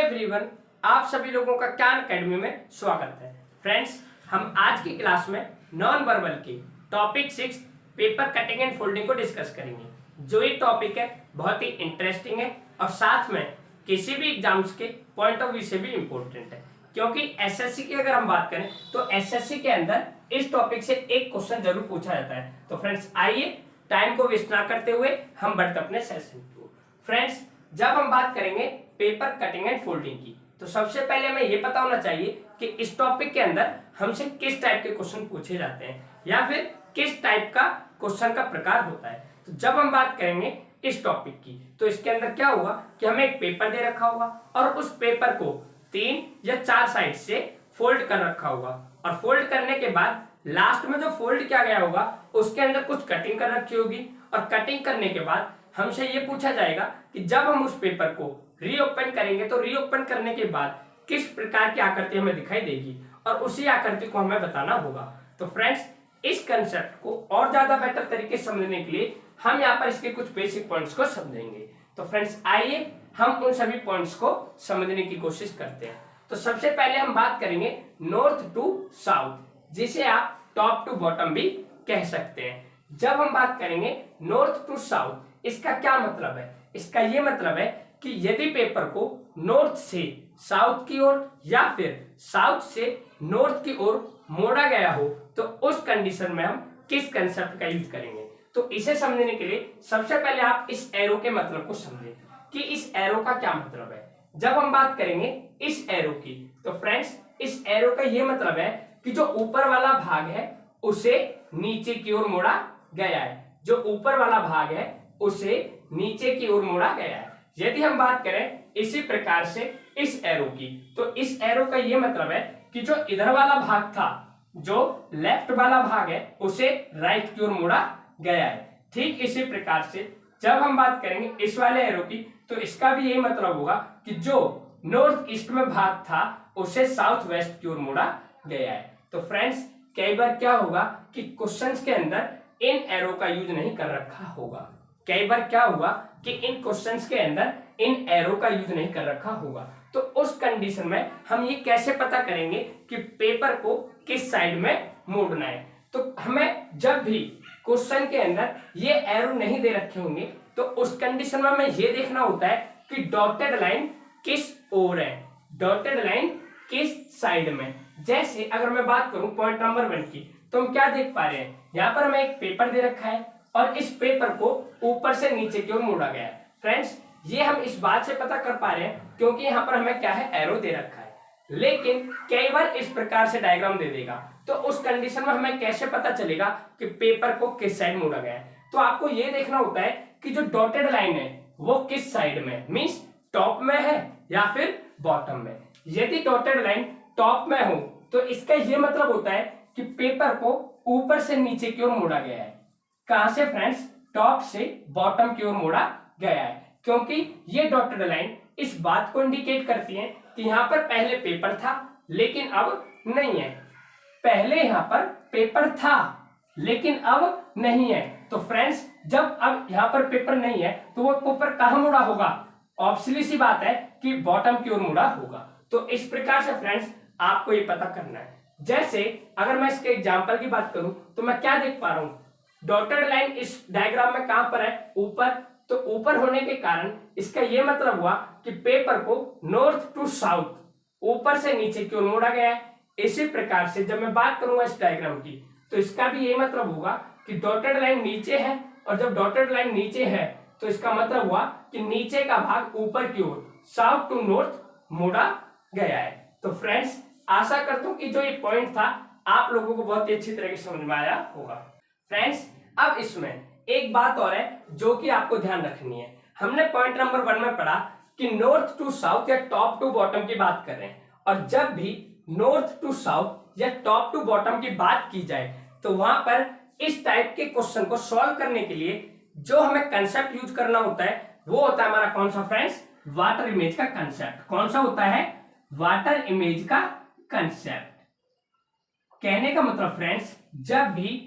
Everyone, आप सभी लोगों का ज्ञान एकेडमी में स्वागत है। फ्रेंड्स, हम आज की क्लास में नॉन वर्बल की topic 6 paper cutting and folding को डिस्कस करेंगे। जो ये टॉपिक है बहुत ही इंटरेस्टिंग है और साथ में किसी भी एग्जाम्स के पॉइंट ऑफ व्यू से भी इम्पोर्टेंट है, क्योंकि एसएससी की अगर हम बात करें तो एसएससी के अंदर इस टॉपिक से एक क्वेश्चन जरूर पूछा जाता है। तो फ्रेंड्स, आइए टाइम को वेस्ट ना करते हुए हम बढ़ते अपने सेशन को। फ्रेंड्स, जब हम बात करेंगे पेपर कटिंग एंड फोल्डिंग की, तो सबसे पहले हमें यह पता होना चाहिए कि इस टॉपिक के अंदर हमसे किस टाइप के क्वेश्चन पूछे जाते हैं या फिर किस टाइप का क्वेश्चन का प्रकार होता है। तो जब हम बात करेंगे इस टॉपिक की, तो इसके अंदर क्या होगा कि हमें एक पेपर दे रखा होगा और उस पेपर को 3 या 4 साइड से फोल्ड कर रखा होगा और फोल्ड करने के बाद लास्ट में जो फोल्ड किया गया होगा उसके अंदर कुछ कटिंग कर रखी होगी और कटिंग करने के बाद हमसे ये पूछा जाएगा कि जब हम उस पेपर को रीओपन करेंगे तो रीओपन करने के बाद किस प्रकार की आकृति हमें दिखाई देगी और उसी आकृति को हमें बताना होगा। तो फ्रेंड्स, इस कंसेप्ट को और ज्यादा बेटर तरीके से समझने के लिए हम यहाँ पर इसके कुछ बेसिक पॉइंट्स को समझेंगे। तो फ्रेंड्स, आइए हम उन सभी पॉइंट्स को समझने की कोशिश करते हैं। तो सबसे पहले हम बात करेंगे नॉर्थ टू साउथ, जिसे आप टॉप टू बॉटम भी कह सकते हैं। जब हम बात करेंगे नॉर्थ टू साउथ, इसका क्या मतलब है? इसका ये मतलब है कि यदि पेपर को नॉर्थ से साउथ की ओर या फिर साउथ से नॉर्थ की ओर मोड़ा गया हो तो उस कंडीशन में हम किस कंसेप्ट का यूज करेंगे। तो इसे समझने के लिए सबसे पहले आप इस एरो के मतलब को समझें कि इस एरो का क्या मतलब है। जब हम बात करेंगे इस एरो की, तो फ्रेंड्स, इस एरो का ये मतलब है कि जो ऊपर वाला भाग है उसे नीचे की ओर मोड़ा गया है। जो ऊपर वाला भाग है उसे नीचे की ओर मोड़ा गया है। यदि हम बात करें इसी प्रकार से इस एरो की, तो इस एरो का ये मतलब है कि जो इधर वाला भाग था, जो लेफ्ट वाला भाग है, उसे राइट की ओर मोड़ा गया है। ठीक इसी प्रकार से जब हम बात करेंगे इस वाले एरो की, तो इसका भी यही मतलब होगा कि जो नॉर्थ ईस्ट में भाग था उसे साउथ वेस्ट की ओर मोड़ा गया है। तो फ्रेंड्स, कई बार क्या होगा कि क्वेश्चंस के अंदर इन एरो का यूज नहीं कर रखा होगा। कई बार क्या होगा कि इन क्वेश्चंस के अंदर इन एरो का यूज नहीं कर रखा होगा। तो उस कंडीशन में हम ये कैसे पता करेंगे कि पेपर को किस साइड में मोड़ना है? तो हमें जब भी क्वेश्चन के अंदर ये एरो नहीं दे रखे होंगे तो उस कंडीशन में हमें ये देखना होता है कि डॉटेड लाइन किस ओर है, डॉटेड लाइन किस साइड में। जैसे अगर मैं बात करूं पॉइंट नंबर 1 की, तो हम क्या देख पा रहे हैं, यहाँ पर हमें एक पेपर दे रखा है और इस पेपर को ऊपर से नीचे की ओर मोड़ा गया है। फ्रेंड्स, ये हम इस बात से पता कर पा रहे हैं क्योंकि यहाँ पर हमें क्या है, एरो दे रखा है। लेकिन कई बार इस प्रकार से डायग्राम दे देगा, तो उस कंडीशन में हमें कैसे पता चलेगा कि पेपर को किस साइड मोड़ा गया है? तो आपको ये देखना होता है कि जो डॉटेड लाइन है वो किस साइड में, मीन्स टॉप में है या फिर बॉटम में। यदि डॉटेड लाइन टॉप में हो तो इसका ये मतलब होता है कि पेपर को ऊपर से नीचे की ओर मोड़ा गया है। कहां से फ्रेंड्स? टॉप से बॉटम की ओर मोड़ा गया है, क्योंकि ये डॉटेड लाइन इस बात को इंडिकेट करती है कि यहाँ पर पहले पेपर था लेकिन अब नहीं है। पहले यहाँ पर पेपर था लेकिन अब नहीं है। तो फ्रेंड्स, जब अब यहाँ पर पेपर नहीं है तो वो पेपर कहाँ मुड़ा होगा? ऑब्वियसली सी बात है कि बॉटम की ओर मुड़ा होगा। तो इस प्रकार से फ्रेंड्स आपको ये पता करना है। जैसे अगर मैं इसके एग्जांपल की बात करूं तो मैं क्या देख पा रहा हूं, डॉटेड लाइन इस डायग्राम में कहां पर है? ऊपर। तो ऊपर होने के कारण इसका यह मतलब हुआ कि पेपर को नॉर्थ टू साउथ, ऊपर से नीचे की ओर मोड़ा गया है। इसी प्रकार से जब मैं बात करूंगा इस डायग्राम की, तो इसका भी यही मतलब होगा कि डॉटेड लाइन नीचे है और जब डॉटेड लाइन नीचे है तो इसका मतलब हुआ कि नीचे का भाग ऊपर की ओर, साउथ टू नॉर्थ मोड़ा गया है। तो फ्रेंड्स, आशा करता हूं कि जो ये पॉइंट था आप लोगों को बहुत ही अच्छी तरह से समझ में आया होगा। फ्रेंड्स, अब इसमें एक बात और है जो कि आपको ध्यान रखनी है। हमने पॉइंट नंबर 1 में पढ़ा कि नॉर्थ टू साउथ या टॉप टू बॉटम की बात कर रहे हैं, और जब भी नॉर्थ टू साउथ या टॉप टू बॉटम की बात की जाए तो वहां पर इस टाइप के क्वेश्चन को सॉल्व करने के लिए जो हमें कंसेप्ट यूज करना होता है वो होता है हमारा कौन सा फ्रेंड्स? वाटर इमेज का कंसेप्ट। कौन सा होता है? वाटर इमेज का कंसेप्ट। कहने का मतलब फ्रेंड्स, जब भी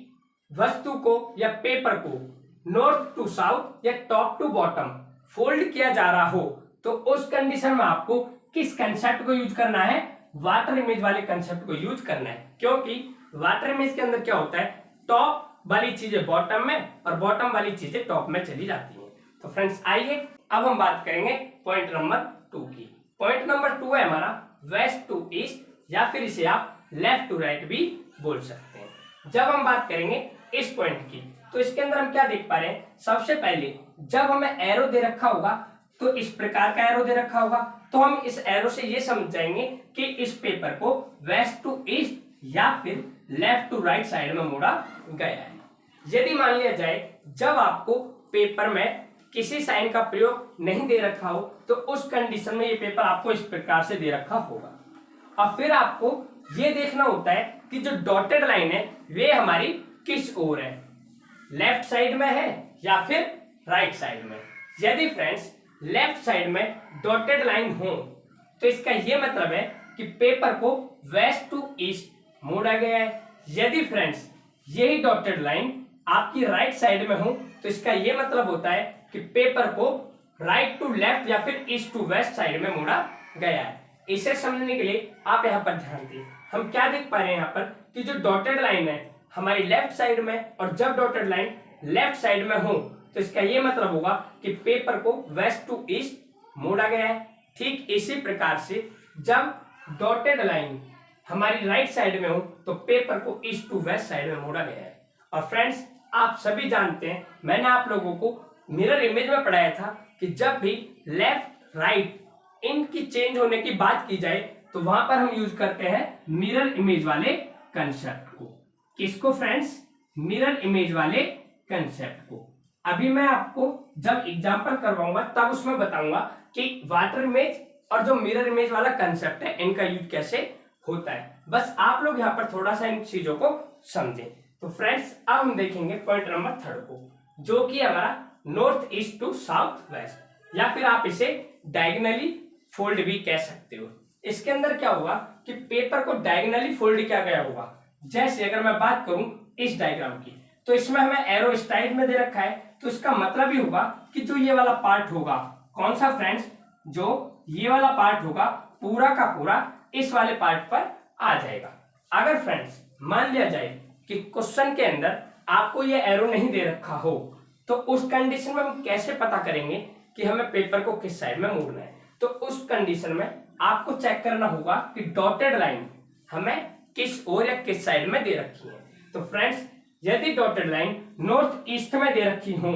वस्तु को या पेपर को नॉर्थ टू साउथ या टॉप टू बॉटम फोल्ड किया जा रहा हो तो उस कंडीशन में आपको किस कंसेप्ट को यूज करना है, वाटर इमेज वाले कंसेप्ट को यूज करना है, क्योंकि वाटर इमेज के अंदर क्या होता है, टॉप वाली चीजें बॉटम में और बॉटम वाली चीजें टॉप में चली जाती हैं। तो फ्रेंड्स आइए अब हम बात करेंगे पॉइंट नंबर 2 की। पॉइंट नंबर 2 है हमारा वेस्ट टू ईस्ट, या फिर इसे आप लेफ्ट टू राइट भी बोल सकते हैं। जब हम बात करेंगे इस पॉइंट की, तो इसके अंदर हम क्या देख पा रहे हैं, सबसे पहले जब हमें एरो दे रखा होगा तो इस प्रकार का एरो दे रखा होगा, तो हम इस एरो से ये समझ जाएंगे कि इस पेपर को वेस्ट टू ईस्ट या फिर लेफ्ट टू राइट साइड में मोड़ा गया है। यदि मान लिया जाए जब आपको पेपर में किसी साइन का प्रयोग नहीं दे रखा हो, तो उस कंडीशन में ये पेपर आपको इस प्रकार से दे रखा होगा। और फिर आपको ये देखना होता है कि जो डॉटेड लाइन है वे हमारी किस ओर है, लेफ्ट साइड में है या फिर राइट साइड में। यदि फ्रेंड्स लेफ्ट साइड में डॉटेड लाइन हो तो इसका यह मतलब है कि पेपर को वेस्ट टू ईस्ट मोड़ा गया है। यदि फ्रेंड्स यही डॉटेड लाइन आपकी राइट साइड में हो तो इसका यह मतलब होता है कि पेपर को राइट टू लेफ्ट या फिर ईस्ट टू वेस्ट साइड में मोड़ा गया है। इसे समझने के लिए आप यहाँ पर ध्यान दें, हम क्या देख पा रहे हैं यहाँ पर कि जो डॉटेड लाइन है हमारी लेफ्ट साइड में, और जब डॉटेड लाइन लेफ्ट साइड में हो तो इसका यह मतलब होगा कि पेपर को वेस्ट टू ईस्ट मोड़ा गया है। ठीक इसी प्रकार से जब डॉटेड लाइन हमारी राइट साइड में हो तो पेपर को ईस्ट टू वेस्ट साइड में मोड़ा गया है। और फ्रेंड्स आप सभी जानते हैं, मैंने आप लोगों को मिरर इमेज में पढ़ाया था कि जब भी लेफ्ट राइट इनकी चेंज होने की बात की जाए तो वहां पर हम यूज करते हैं मिरर इमेज वाले कंसेप्ट को। किसको फ्रेंड्स, मिरर इमेज वाले कंसेप्ट को। अभी मैं आपको जब एग्जांपल करवाऊंगा तब उसमें बताऊंगा कि वाटर इमेज और जो मिरर इमेज वाला कंसेप्ट है इनका यूज कैसे होता है। बस आप लोग यहाँ पर थोड़ा सा इन चीजों को समझें। तो फ्रेंड्स अब हम देखेंगे पॉइंट नंबर 3 को, जो कि हमारा north east to south west, या फिर आप इसे डायगोनली फोल्ड भी कह सकते हो। इसके अंदर क्या होगा कि पेपर को डायगोनली फोल्ड किया गया होगा। जैसे अगर मैं बात करूं इस डायग्राम की, तो इसमें हमें एरो स्टाइल में दे रखा है, तो इसका मतलब ही होगा कि जो ये वाला पार्ट होगा, कौन सा फ्रेंड्स, जो ये वाला पार्ट होगा पूरा का पूरा इस वाले पार्ट पर आ जाएगा। अगर फ्रेंड्स मान लिया जाए कि क्वेश्चन के अंदर आपको ये एरो नहीं दे रखा हो, तो उस कंडीशन में हम कैसे पता करेंगे कि हमें पेपर को किस साइड में मोड़ना है। तो उस कंडीशन में आपको चेक करना होगा कि डॉटेड लाइन हमें किस ओर या किस साइड में दे रखी है। तो फ्रेंड्स यदि डॉटेड लाइन नॉर्थ ईस्ट में दे रखी हो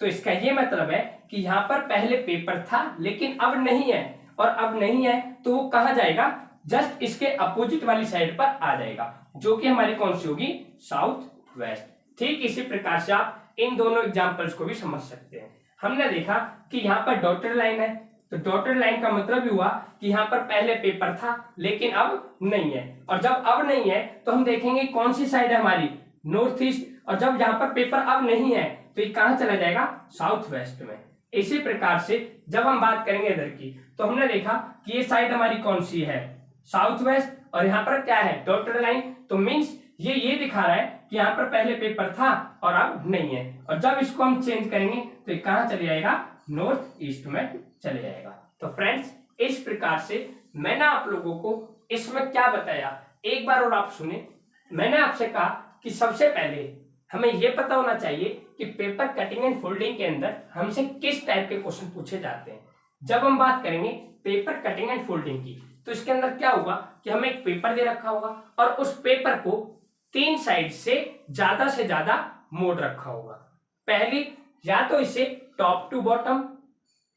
तो इसका ये मतलब है कि यहाँ पर पहले पेपर था लेकिन अब नहीं है, और अब नहीं है तो वो कहाँ जाएगा, जस्ट इसके अपोजिट वाली साइड पर आ जाएगा, जो कि हमारी कौन सी होगी, साउथ वेस्ट। ठीक इसी प्रकार से आप इन दोनों एग्जांपल्स को भी समझ सकते हैं। हमने देखा कि यहाँ पर डॉटेड लाइन है, तो डॉटेड लाइन का मतलब भी हुआ कि यहाँ पर पहले पेपर था लेकिन अब नहीं है, और जब अब नहीं है तो हम देखेंगे कौन सी साइड है हमारी, नॉर्थ ईस्ट, और जब यहाँ पर पेपर अब नहीं है तो ये कहाँ चला जाएगा, साउथ वेस्ट में। इसी प्रकार से जब हम बात करेंगे इधर की, तो हमने देखा कि ये साइड हमारी कौन सी है, साउथ वेस्ट, और यहाँ पर क्या है, डॉटेड लाइन, तो मीन्स ये दिखा रहा है कि यहाँ पर पहले पेपर था और अब नहीं है, और जब इसको हम चेंज करेंगे तो ये कहाँ चले जाएगा, नॉर्थ ईस्ट में चले जाएगा। तो फ्रेंड्स इस प्रकार से मैंने आप लोगों को इसमें क्या बताया, एक बार और आप सुने। मैंने आपसे कहा कि सबसे पहले हमें यह पता होना चाहिए कि पेपर कटिंग एंड फोल्डिंग के अंदर हमसे किस टाइप के क्वेश्चन पूछे जाते हैं। जब हम बात करेंगे पेपर कटिंग एंड फोल्डिंग की, तो इसके अंदर क्या होगा कि हमें एक पेपर दे रखा होगा और उस पेपर को 3 साइड से ज्यादा मोड़ रखा होगा। पहली या तो इसे टॉप टू बॉटम,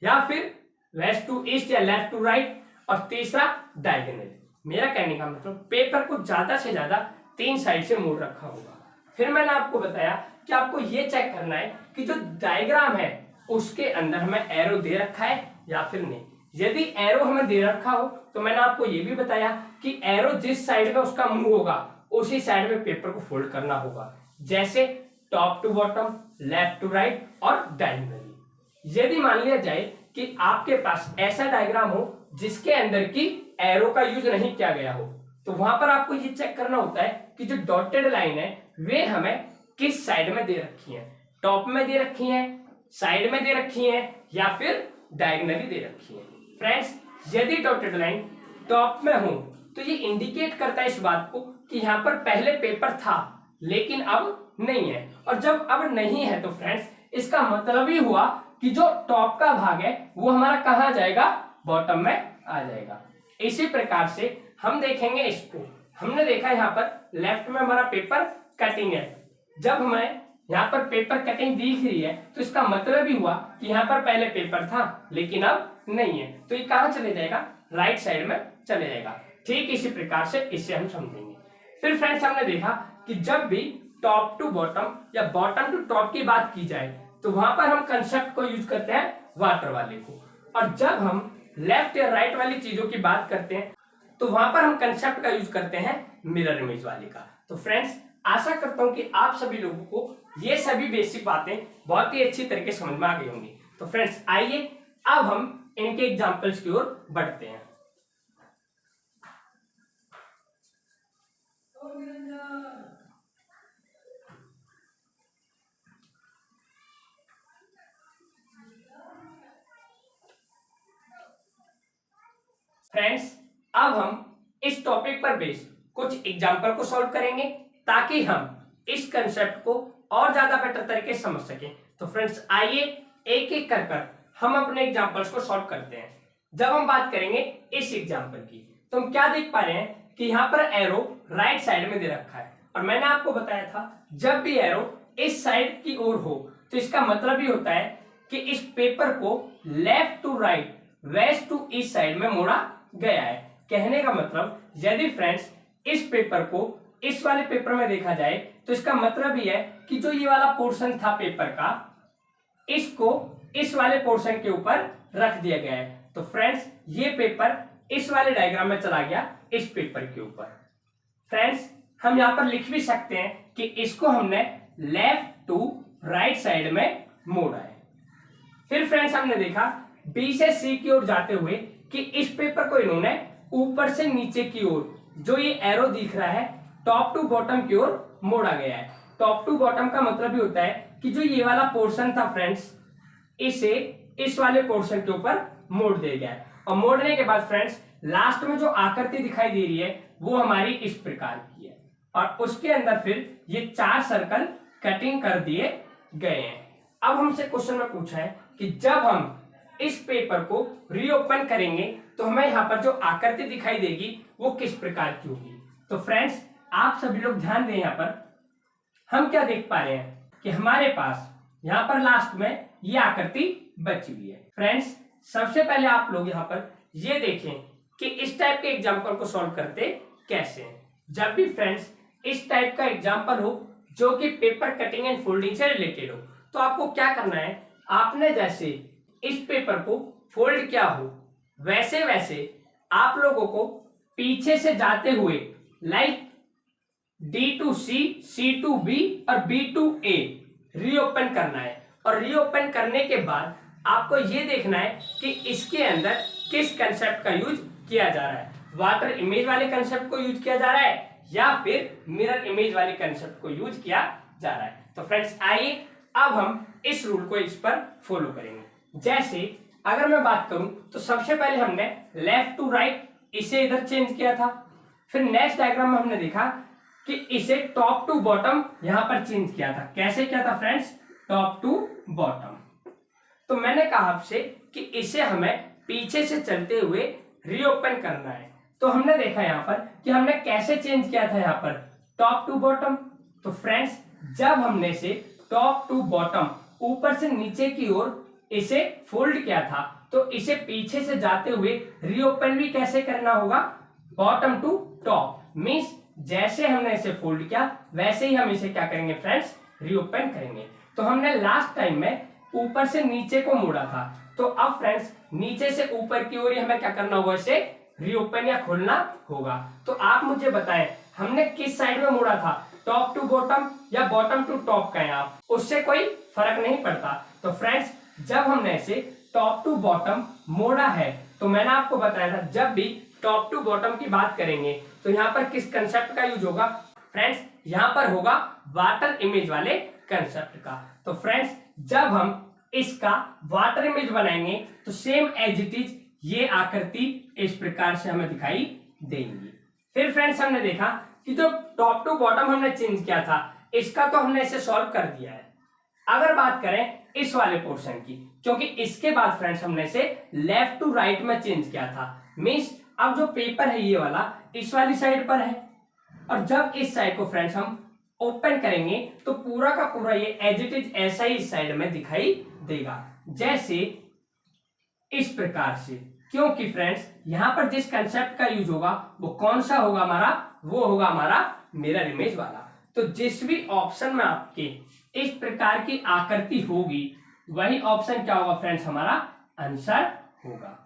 या फिर वेस्ट टू ईस्ट या लेफ्ट टू राइट, और तीसरा डायगोनल। मेरा कहने का मतलब पेपर को ज्यादा से ज्यादा 3 साइड से मोड़ रखा होगा। फिर मैंने आपको बताया कि आपको ये चेक करना है कि जो डायग्राम है उसके अंदर हमें एरो दे रखा है या फिर नहीं। यदि एरो हमें दे रखा हो तो मैंने आपको ये भी बताया कि एरो जिस साइड में उसका मुंह होगा उसी साइड में पेपर को फोल्ड करना होगा, जैसे top to bottom, left to right और डायगोनली। यदि मान लिया जाए कि आपके पास ऐसा डायग्राम हो जिसके अंदर की एरो का यूज नहीं किया गया हो, तो वहां पर आपको ये चेक करना होता है कि जो डॉटेड लाइन है वे हमें किस साइड में दे रखी है, टॉप में दे रखी है, साइड में दे रखी है, या फिर डायगोनली दे रखी है। फ्रेंड्स यदि डॉटेड लाइन टॉप में हो तो ये इंडिकेट करता है इस बात को कि यहाँ पर पहले पेपर था लेकिन अब नहीं है, और जब अब नहीं है तो फ्रेंड्स इसका मतलब ही हुआ कि जो टॉप का भाग है वो हमारा कहाँ जाएगा, बॉटम में आ जाएगा। इसी प्रकार से हम देखेंगे इसको, हमने देखा यहाँ पर लेफ्ट में हमारा पेपर कटिंग है, जब हमें यहाँ पर पेपर कटिंग दिख रही है तो इसका मतलब ही हुआ कि यहाँ पर पहले पेपर था लेकिन अब नहीं है, तो ये कहाँ चले जाएगा, राइट साइड में चले जाएगा। ठीक इसी प्रकार से इसे हम समझेंगे। फिर फ्रेंड्स हमने देखा कि जब भी टॉप टू बॉटम या बॉटम टू टॉप की बात की जाए तो वहां पर हम कंसेप्ट को यूज करते हैं वाटर वाले को, और जब हम लेफ्ट या राइट वाली चीजों की बात करते हैं तो वहां पर हम कंसेप्ट का यूज करते हैं मिरर इमेज वाले का। तो फ्रेंड्स आशा करता हूं कि आप सभी लोगों को ये सभी बेसिक बातें बहुत ही अच्छी तरीके से समझ में आ गई होंगी। तो फ्रेंड्स आइए अब हम इनके एग्जाम्पल्स की ओर बढ़ते हैं। फ्रेंड्स अब हम इस टॉपिक पर बेस्ड कुछ एग्जाम्पल को सॉल्व करेंगे ताकि हम इस कंसेप्ट को और ज्यादा बेटर तरीके से समझ सकें। तो फ्रेंड्स आइए एक एक कर हम अपने एग्जाम्पल्स को सॉल्व करते हैं। जब हम बात करेंगे इस एग्जाम्पल की तो हम क्या देख पा रहे हैं कि यहाँ पर एरो राइट साइड में दे रखा है, और मैंने आपको बताया था जब भी एरो इस साइड की ओर हो तो इसका मतलब ही होता है कि इस पेपर को left to right, west to east side में मोड़ा गया है। कहने का मतलब यदि फ्रेंड्स इस पेपर को इस वाले पेपर में देखा जाए तो इसका मतलब ये है कि जो ये वाला पोर्शन था पेपर का, इसको इस वाले पोर्शन के ऊपर रख दिया गया है। तो फ्रेंड्स ये पेपर इस वाले डायग्राम में चला गया इस पेपर के ऊपर। फ्रेंड्स हम यहाँ पर लिख भी सकते हैं कि इसको हमने लेफ्ट टू राइट साइड में मोड़ा है। फिर फ्रेंड्स हमने देखा बी से सी की ओर जाते हुए कि इस पेपर को इन्होंने ऊपर से नीचे की ओर, जो ये एरो दिख रहा है, टॉप टू बॉटम की ओर मोड़ा गया है। टॉप टू बॉटम का मतलब ही होता है कि जो ये वाला पोर्शन था फ्रेंड्स, इसे इस वाले पोर्शन के ऊपर मोड़ दिया गया है, और मोड़ने के बाद फ्रेंड्स लास्ट में जो आकृति दिखाई दे रही है वो हमारी इस प्रकार की है, और उसके अंदर फिर ये 4 सर्कल कटिंग कर दिए गए हैं। अब हमसे क्वेश्चन में पूछा है कि जब हम इस पेपर को रीओपन करेंगे तो हमें यहाँ पर जो आकृति दिखाई देगी वो किस प्रकार की होगी। तो फ्रेंड्स आप सभी लोग ध्यान दें, यहाँ पर हम क्या देख पा रहे हैं कि हमारे पास यहाँ पर लास्ट में ये आकृति बची हुई है। फ्रेंड्स सबसे पहले आप लोग यहाँ पर ये देखें कि इस टाइप के एग्जाम्पल को सॉल्व करते कैसे हैं। जब भी फ्रेंड्स इस टाइप का एग्जाम्पल हो जो कि पेपर कटिंग एंड फोल्डिंग से रिलेटेड हो तो आपको क्या करना है, आपने जैसे इस पेपर को फोल्ड किया हो वैसे वैसे आप लोगों को पीछे से जाते हुए like D to C, C to B और B to A रीओपन करना है, और रीओपन करने के बाद आपको ये देखना है कि इसके अंदर किस कंसेप्ट का यूज किया जा रहा है, वाटर इमेज वाले कंसेप्ट को यूज किया जा रहा है या फिर मिरर इमेज वाले कंसेप्ट को यूज किया जा रहा है। तो फ्रेंड्स आइए अब हम इस रूल को इस पर फॉलो करेंगे। जैसे अगर मैं बात करूं तो सबसे पहले हमने लेफ्ट टू राइट इसे इधर चेंज किया था, फिर नेक्स्ट डायग्राम में हमने देखा कि इसे टॉप टू बॉटम यहां पर चेंज किया था। कैसे किया था फ्रेंड्स, टॉप टू बॉटम। तो मैंने कहा आपसे कि इसे हमें पीछे से चलते हुए रीओपन करना है, तो हमने देखा यहाँ पर कि हमने कैसे चेंज किया था यहाँ पर टॉप टू बॉटम। तो फ्रेंड्स जब हमने इसे टॉप टू बॉटम ऊपर से नीचे की ओर इसे फोल्ड किया था तो इसे पीछे से जाते हुए रीओपन भी कैसे करना होगा, बॉटम टू टॉप। मींस जैसे हमने इसे फोल्ड किया वैसे ही हम इसे क्या करेंगे फ्रेंड्स, रीओपन करेंगे। तो हमने लास्ट टाइम में ऊपर से नीचे को मोड़ा था, तो अब फ्रेंड्स नीचे से ऊपर की ओर हमें क्या करना होगा, इसे रीओपन या खोलना होगा। तो आप मुझे बताएं हमने किस साइड में मोड़ा था, टॉप टू बॉटम या बॉटम टू टॉप कहें आप, उससे कोई फर्क नहीं पड़ता। तो फ्रेंड्स जब हमने इसे टॉप टू बॉटम मोड़ा है तो मैंने आपको बताया था जब भी टॉप टू बॉटम की बात करेंगे तो यहाँ पर किस कंसेप्ट का यूज होगा फ्रेंड्स, यहाँ पर होगा वाटर इमेज वाले कंसेप्ट का। तो फ्रेंड्स जब हम इसका वाटर इमेज बनाएंगे तो सेम एज इट इज ये आकृति इस प्रकार से हमें दिखाई देंगी। फिर फ्रेंड्स हमने देखा कि जो टॉप टू बॉटम हमने चेंज किया था इसका तो हमने इसे सॉल्व कर दिया है। अगर बात करें इस वाले पोर्शन की, क्योंकि इसके बाद फ्रेंड्स हमने इसे लेफ्ट टू राइट में चेंज किया था, मींस अब जो पेपर है ये वाला इस वाली साइड पर है, और जब इस साइड को फ्रेंड्स हम ओपन करेंगे तो पूरा का पूरा ये एज इट इज ऐसा ही इस साइड में दिखाई देगा, जैसे इस प्रकार से। क्योंकि फ्रेंड्स यहां पर जिस कंसेप्ट का यूज होगा वो कौन सा होगा हमारा, वो होगा हमारा मिरर इमेज वाला। तो जिस भी ऑप्शन में आपके इस प्रकार की आकृति होगी वही ऑप्शन क्या होगा फ्रेंड्स, हमारा आंसर होगा।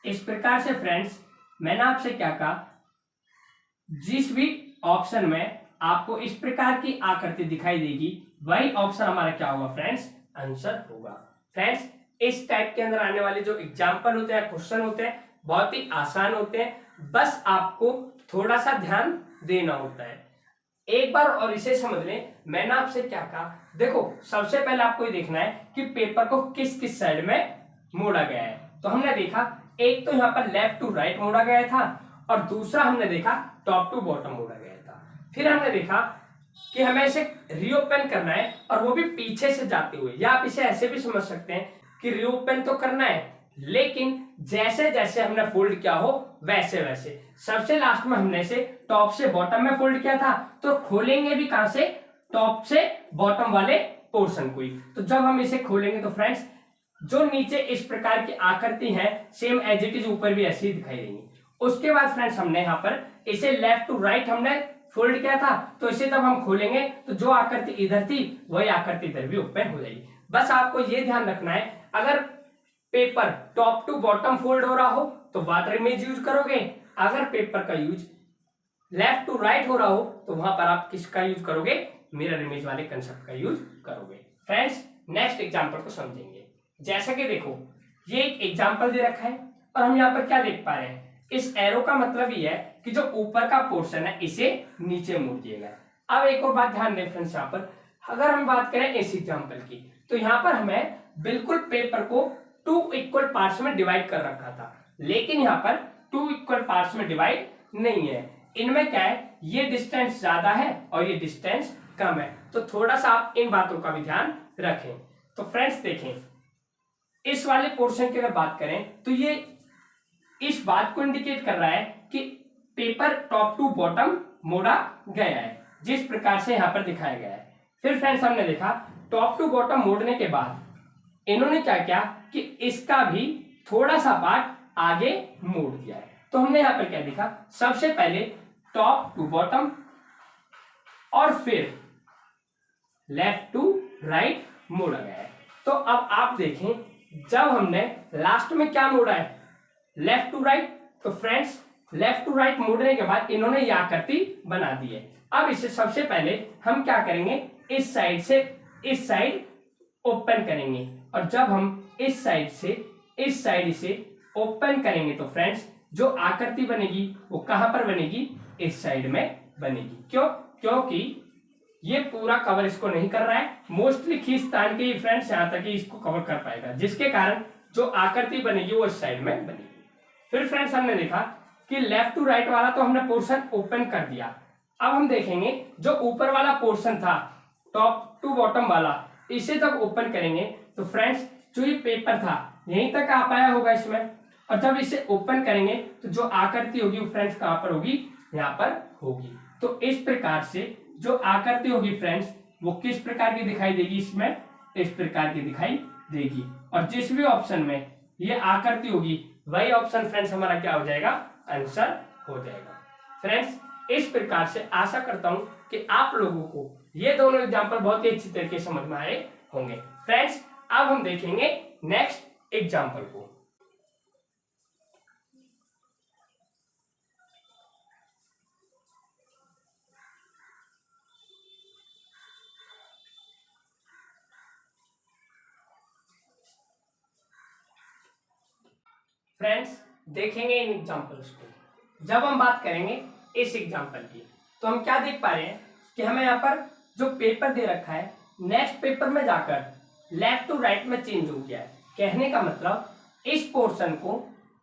इस प्रकार से फ्रेंड्स मैंने आपसे क्या कहा, जिस भी ऑप्शन में आपको इस प्रकार की आकृति दिखाई देगी वही ऑप्शन हमारा क्या होगा फ्रेंड्स, आंसर होगा। फ्रेंड्स इस टाइप के अंदर आने वाले जो एग्जाम्पल होते हैं, क्वेश्चन होते हैं, बहुत ही आसान होते हैं, बस आपको थोड़ा सा ध्यान देना होता है। एक बार और इसे समझ लें, मैंने आपसे क्या कहा, देखो सबसे पहले आपको ये देखना है कि पेपर को किस किस साइड में मोड़ा गया है। तो हमने देखा एक तो यहाँ पर लेफ्ट टू राइट मोड़ा गया था, और दूसरा हमने देखा टॉप टू बॉटम मोड़ा गया था। फिर हमने देखा कि हमें इसे रीओपन करना है, और वो भी पीछे से जाते हुए, या आप इसे ऐसे भी समझ सकते हैं कि रीओपन तो करना है लेकिन जैसे जैसे हमने फोल्ड किया हो वैसे वैसे। सबसे लास्ट में हमने इसे टॉप से बॉटम में फोल्ड किया था, तो खोलेंगे भी कहां से, टॉप से बॉटम वाले पोर्शन को ही। तो जब हम इसे खोलेंगे तो फ्रेंड्स जो नीचे इस प्रकार की आकृति है सेम एज इट इज ऊपर भी ऐसी ही दिखाई देंगी। उसके बाद फ्रेंड्स हमने यहाँ पर इसे लेफ्ट टू राइट हमने फोल्ड किया था, तो इसे जब हम खोलेंगे तो जो आकृति इधर थी वही आकृति इधर भी ओपन हो जाएगी। बस आपको ये ध्यान रखना है, अगर paper top to bottom fold हो रहा हो तो वाटर इमेज यूज करोगे, अगर पेपर का यूज लेफ्ट टू राइट हो रहा हो तो वहां पर आप किसका यूज करोगे, मिरर इमेज वाले कंसेप्ट का यूज करोगे। फ्रेंड्स नेक्स्ट एग्जांपल को समझेंगे। जैसा कि देखो ये एक एग्जांपल दे रखा है, और हम यहाँ पर क्या देख पा रहे हैं, इस एरो का मतलब ये है कि जो ऊपर का पोर्शन है इसे नीचे मोड़ दिया गया। अब एक और बात ध्यान दें फ्रेंड्स, यहाँ पर अगर हम बात करें इस एग्जांपल की, तो यहाँ पर हमें बिल्कुल पेपर को 2 इक्वल पार्ट्स में डिवाइड कर रखा था, लेकिन यहाँ पर 2 इक्वल पार्ट्स में डिवाइड नहीं है। इनमें क्या है, ये डिस्टेंस ज्यादा है और ये डिस्टेंस कम है, तो थोड़ा सा आप इन बातों का भी ध्यान रखें। तो फ्रेंड्स देखें इस वाले पोर्शन की अगर बात करें तो ये इस बात को इंडिकेट कर रहा है कि पेपर टॉप टू बॉटम मोड़ा गया है, जिस प्रकार से यहाँ पर दिखाया गया है। फिर फ्रेंड्स हमने देखा टॉप टू बॉटम मोड़ने के बाद इन्होंने क्या किया कि इसका भी थोड़ा सा पार्ट आगे मोड़ दिया है। तो हमने यहाँ पर क्या देखा, सबसे पहले टॉप टू बॉटम और फिर लेफ्ट टू राइट मोड़ा गया है। तो अब आप देखें जब हमने लास्ट में क्या मोड़ा है, लेफ्ट टू राइट, तो फ्रेंड्स लेफ्ट टू राइट मोड़ने के बाद इन्होंने यह आकृति बना दी है। अब इसे सबसे पहले हम क्या करेंगे, इस साइड से इस साइड ओपन करेंगे, और जब हम इस साइड से इस साइड इसे ओपन करेंगे तो फ्रेंड्स जो आकृति बनेगी वो कहां पर बनेगी, इस साइड में बनेगी। क्यों, क्योंकि ये पूरा कवर इसको नहीं कर रहा है, मोस्टली खींचतान के फ्रेंड्स यहां तक ही इसको कवर कर पाएगा, जिसके कारण जो आकृति बनेगी वो इस साइड में बनेगी। फिर फ्रेंड्स हमने देखा कि लेफ्ट टू राइट वाला तो हमने पोर्शन ओपन कर दिया। अब हम देखेंगे जो ऊपर वाला पोर्शन था टॉप टू बॉटम वाला, इसे जब ओपन करेंगे तो फ्रेंड्स जो ये पेपर था यहीं तक आ पाया होगा इसमें, और जब इसे ओपन करेंगे तो जो आकृति होगी वो फ्रेंड्स कहां पर होगी, यहाँ पर होगी। तो इस प्रकार से जो आकृति होगी फ्रेंड्स वो किस प्रकार की दिखाई देगी, इसमें इस प्रकार की दिखाई देगी, और जिस भी ऑप्शन में ये आकृति होगी वही ऑप्शन फ्रेंड्स हमारा क्या हो जाएगा, आंसर हो जाएगा। फ्रेंड्स इस प्रकार से आशा करता हूं कि आप लोगों को ये दोनों एग्जांपल बहुत ही अच्छी तरीके से समझ में आए होंगे। फ्रेंड्स अब हम देखेंगे नेक्स्ट एग्जांपल को। फ्रेंड्स देखेंगे इन एग्जांपल्स को। जब हम बात करेंगे इस एग्जांपल की तो हम क्या देख पा रहे हैं कि हमें यहाँ पर जो पेपर दे रखा है नेक्स्ट पेपर में जाकर लेफ्ट टू राइट में चेंज हो गया है। कहने का मतलब इस पोर्शन को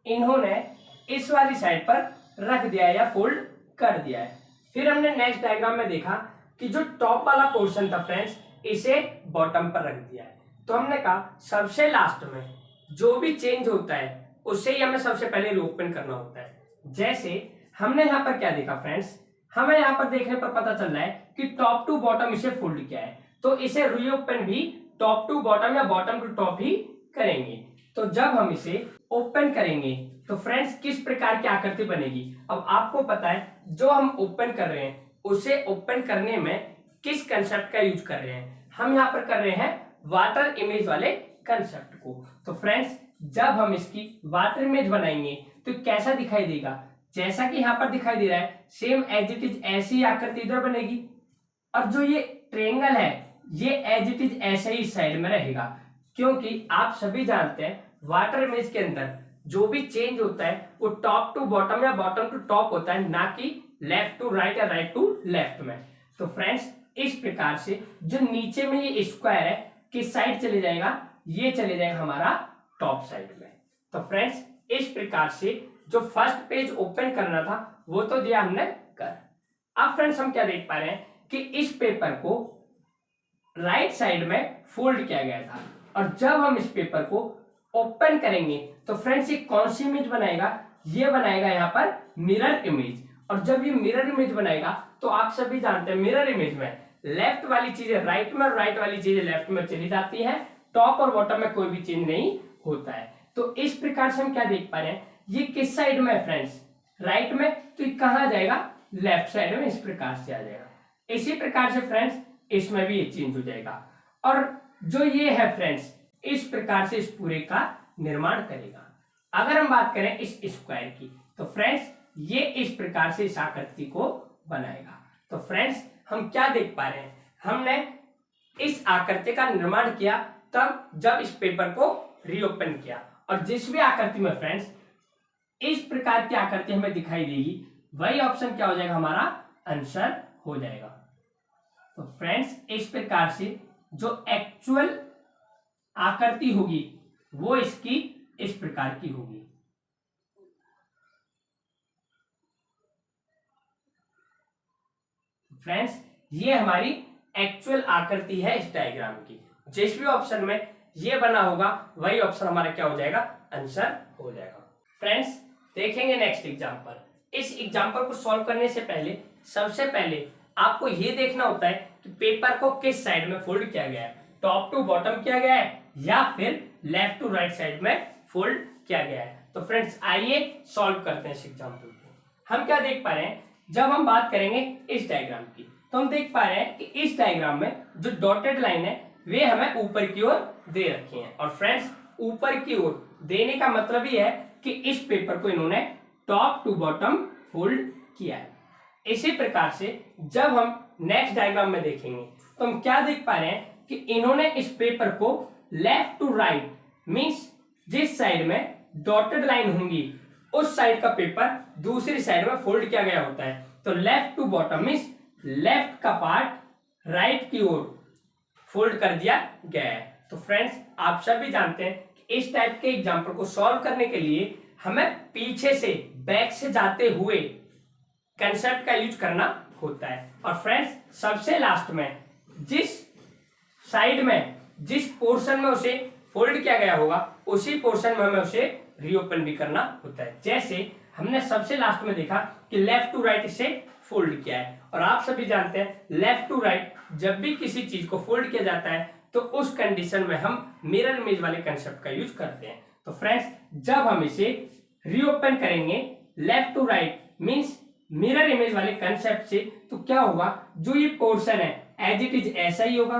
इन्होंने इस वाली साइड पर रख दिया है या फोल्ड कर दिया है। फिर हमने नेक्स्ट डायग्राम में देखा कि जो टॉप वाला पोर्शन था फ्रेंड्स, इसे बॉटम पर रख दिया है। तो हमने कहा सबसे लास्ट में जो भी चेंज होता है उससे ही हमें सबसे पहले रीओपन करना होता है। जैसे हमने यहाँ पर क्या देखा फ्रेंड्स, हमें यहाँ पर देखने पर पता चल रहा है कि टॉप टू बॉटम इसे फोल्ड किया है, तो इसे रीओपन भी टॉप टू बॉटम या बॉटम टू टॉप ही करेंगे। तो जब हम इसे ओपन करेंगे तो फ्रेंड्स किस प्रकार की आकृति बनेगी। अब आपको पता है जो हम ओपन कर रहे हैं उसे ओपन करने में किस कंसेप्ट का यूज कर रहे हैं, हम यहाँ पर कर रहे हैं वाटर इमेज वाले कंसेप्ट को। तो फ्रेंड्स जब हम इसकी वाटर इमेज बनाएंगे तो कैसा दिखाई देगा, जैसा कि यहाँ पर दिखाई दे रहा है सेम एज इट इज ऐसी आकृति इधर बनेगी, और जो ये ट्रायंगल है ये एज इट इज ऐसे ही साइड में रहेगा, क्योंकि आप सभी जानते हैं वाटर इमेज के अंदर जो भी चेंज होता है वो टॉप टू बॉटम या बॉटम टू टॉप होता है, ना कि लेफ्ट टू राइट या राइट टू लेफ्ट में। तो फ्रेंड्स इस प्रकार से जो नीचे में ये स्क्वायर है किस साइड चले जाएगा, ये चले जाएगा हमारा टॉप साइड में। तो फ्रेंड्स इस प्रकार से जो फर्स्ट पेज ओपन करना था वो तो दिया हमने कर। अब फ्रेंड्स हम क्या देख पा रहे हैं कि इस पेपर को राइट साइड में फोल्ड किया गया था, और जब हम इस पेपर को ओपन करेंगे तो फ्रेंड्स ये कौन सी इमेज बनाएगा, ये बनाएगा यहाँ पर मिरर इमेज। और जब ये मिरर इमेज बनाएगा तो आप सभी जानते हैं मिरर इमेज में लेफ्ट वाली चीजें राइट में और राइट वाली चीजें लेफ्ट में चली जाती है, टॉप और बॉटम में कोई भी चेंज नहीं होता है। तो इस प्रकार से हम क्या देख पा रहे हैं, ये किस साइड में है फ्रेंड्स, राइट में, तो ये कहाँ आ जाएगा, लेफ्ट साइड में, इस प्रकार से आ जाएगा। इसी प्रकार से फ्रेंड्स इसमें भी ये चेंज हो जाएगा, और जो ये है फ्रेंड्स इस प्रकार से इस पूरे का निर्माण करेगा। अगर हम बात करें इस स्क्वायर की तो फ्रेंड्स ये इस प्रकार से इस आकृति को बनाएगा। तो फ्रेंड्स हम क्या देख पा रहे हैं, हमने इस आकृति का निर्माण किया तब जब इस पेपर को रीओपन किया, और जिस भी आकृति में फ्रेंड्स इस प्रकार की आकृति हमें दिखाई देगी वही ऑप्शन क्या हो जाएगा, हमारा आंसर हो जाएगा। तो फ्रेंड्स इस प्रकार से जो एक्चुअल आकृति होगी वो इसकी इस प्रकार की होगी। फ्रेंड्स ये हमारी एक्चुअल आकृति है इस डायग्राम की। जिस भी ऑप्शन में ये बना होगा वही ऑप्शन हमारा क्या हो जाएगा, आंसर हो जाएगा। फ्रेंड्स देखेंगे नेक्स्ट एग्जांपल। इस एग्जांपल को सॉल्व करने से पहले सबसे पहले आपको ये देखना होता है कि पेपर को किस साइड में फोल्ड किया गया है, टॉप टू बॉटम किया गया है या फिर लेफ्ट टू राइट साइड में फोल्ड किया गया है। तो फ्रेंड्स आइए सॉल्व करते हैं इस एग्जांपल को। हम क्या देख पा रहे हैं, जब हम बात करेंगे इस डायग्राम की तो हम देख पा रहे हैं कि इस डायग्राम में जो डॉटेड लाइन है वे हमें ऊपर की ओर दे रखी हैं, और फ्रेंड्स ऊपर की ओर देने का मतलब ये है कि इस पेपर को इन्होंने टॉप टू बॉटम फोल्ड किया है। इसी प्रकार से जब हम नेक्स्ट डायग्राम में देखेंगे तो हम क्या देख पा रहे हैं कि इन्होंने इस पेपर को लेफ्ट टू राइट मींस जिस साइड में डॉटेड लाइन होंगी उस साइड का पेपर दूसरी साइड में फोल्ड किया गया होता है। तो left to bottom means left का पार्ट राइट की ओर फोल्ड कर दिया गया है। तो फ्रेंड्स आप सभी जानते हैं कि इस टाइप के एग्जांपल को सॉल्व करने के लिए हमें पीछे से बैक से जाते हुए कंसेप्ट का यूज करना होता है। और फ्रेंड्स सबसे लास्ट में जिस साइड में जिस पोर्शन में उसे फोल्ड किया गया होगा उसी पोर्शन में हमें उसे रीओपन भी करना होता है। जैसे हमने सबसे लास्ट में देखा कि लेफ्ट टू राइट इसे फोल्ड किया है, और आप सभी जानते हैं लेफ्ट टू राइट जब भी किसी चीज को फोल्ड किया जाता है तो उस कंडीशन में हम मिरर इमेज वाले कंसेप्ट का यूज करते हैं। तो फ्रेंड्स जब हम इसे रीओपन करेंगे left to right means mirror image वाले कंसेप्ट से, तो क्या होगा, जो ये पोर्शन है एज इट इज ऐसा ही होगा,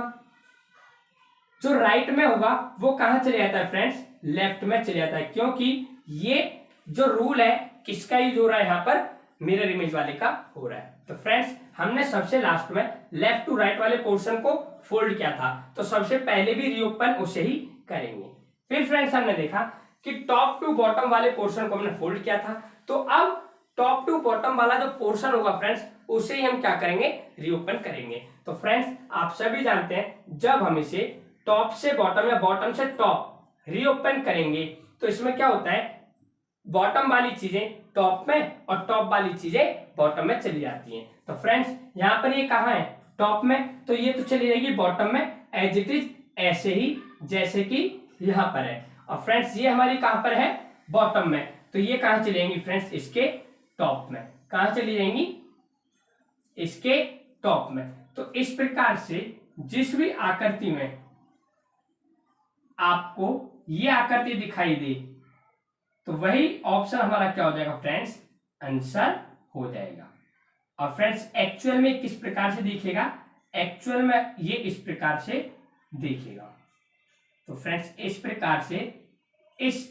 जो राइट में होगा वो कहां चले जाता है फ्रेंड्स, लेफ्ट में चले जाता है, क्योंकि ये जो रूल है किसका यूज हो रहा है, यहाँ पर मिरर इमेज वाले का हो रहा है। तो फ्रेंड्स हमने सबसे लास्ट में लेफ्ट टू राइट वाले पोर्शन को फोल्ड किया था, तो सबसे पहले भी रीओपन उसे ही करेंगे। फिर फ्रेंड्स हमने देखा कि टॉप टू बॉटम वाले पोर्शन को हमने फोल्ड किया था, तो अब टॉप टू बॉटम वाला जो पोर्शन होगा फ्रेंड्स उसे ही हम क्या करेंगे, रीओपन करेंगे। तो फ्रेंड्स आप सभी जानते हैं जब हम इसे टॉप से बॉटम या बॉटम से टॉप रीओपन करेंगे तो इसमें क्या होता है, बॉटम वाली चीजें टॉप में और टॉप वाली चीजें बॉटम में चली जाती हैं। तो फ्रेंड्स यहाँ पर ये कहाँ है, टॉप में, तो ये तो चली जाएगी बॉटम में एज इट इज, ऐसे ही जैसे कि यहाँ पर है। और फ्रेंड्स ये हमारी कहाँ पर है, बॉटम में, तो ये कहाँ चली जाएंगी फ्रेंड्स, इसके टॉप में। कहाँ चली जाएंगी, इसके टॉप में। तो इस प्रकार से जिस भी आकृति में आपको ये आकृति दिखाई दे तो वही ऑप्शन हमारा क्या हो जाएगा फ्रेंड्स, आंसर हो जाएगा। और फ्रेंड्स एक्चुअल में किस प्रकार से दिखेगा, एक्चुअल में ये इस प्रकार से दिखेगा। तो फ्रेंड्स इस प्रकार से इस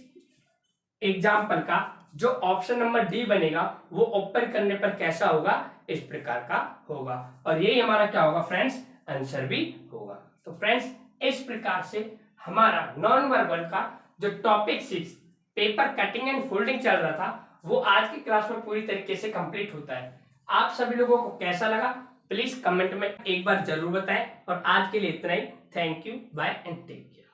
एग्जाम्पल का जो ऑप्शन नंबर डी बनेगा वो ओपन करने पर कैसा होगा, इस प्रकार का होगा, और यही हमारा क्या होगा फ्रेंड्स, आंसर भी होगा। तो फ्रेंड्स इस प्रकार से हमारा नॉन वर्बल का जो topic 6 paper cutting and folding चल रहा था वो आज की क्लास में पूरी तरीके से कंप्लीट होता है। आप सभी लोगों को कैसा लगा प्लीज कमेंट में एक बार जरूर बताएं, और आज के लिए इतना ही। Thank you, bye and take care.